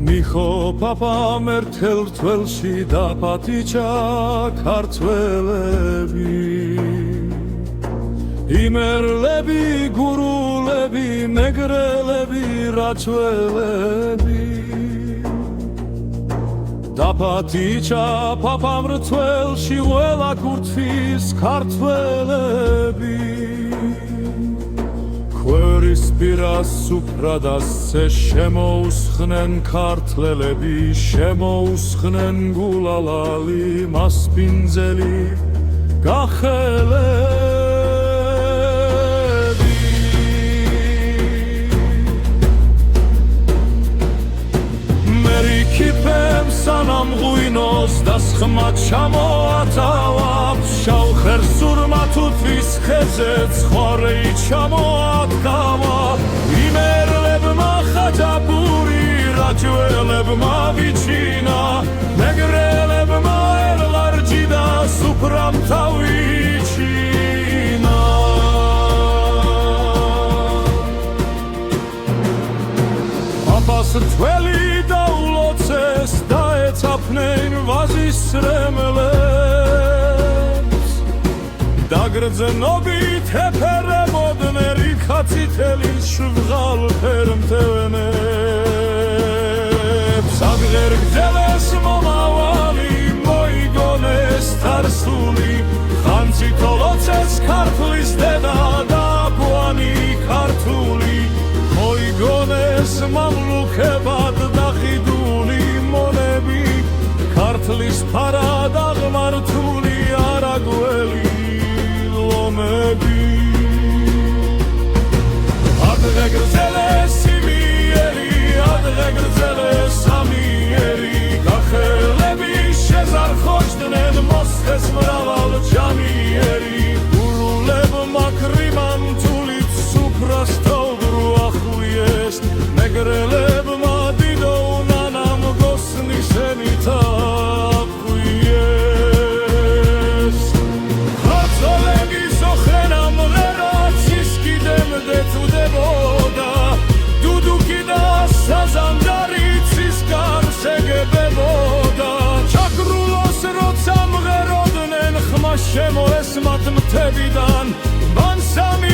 მიხო პაპამ ერთელ რთველში დაპატიჭა ქართველები იმერლები, გურულები, მეგრელები, რაჭველები დაპატიჭა პაპამ რთველში ყველა ქურთის ქართველები ქვერის პირას სუფრად ასე შემოუსხნენ ქართველები შემოუსხნენ გულალალი მასპინძელი გახელები მერიქიფემ სანამ ღვინოს დასხმა ჩამოატავა შავ ხერსურმა თუთვის ხეზე ცხარე ჩამოადგავა იმერლებმა ხაჭაპური რაჭველებმა ვიჩინა მეგრელებმა ელარჯი და სუფრამ თავიჩინა პაპას რთველი დაულოცეს დაეცაფნენ ვაზის რემლებს დაგრძნობით ეფერებოდნენ რიქაცითელის შვღალ ფერმთევნებს აღერგძელეს მომავალი მოიგონეს თარსული ხანცი თოლოცეს ქართლის დედა და აბوانი ქართული მოიგონეს მამლუქებად დახიდული მონები ქართლის ფარად აღმართული არაგველი ადღეგრძელეს იმიერი, ადღეგრძელეს ამიერი გახელები შეზარხოჩდნენ მოსხეს მრავალ ჯამიერი გურულებმა კრიმანთულით სუფრას თავბრუ ახვიეს მეგრელებმა დიდო უნანამ გოსნიშენით ახვიეს დუდუკი და საზანდარიცის გარშეგებებოდა ჩაკრულოს როცა მღეროდნენ ხმა შემოესმათ მთებიდან მან სამი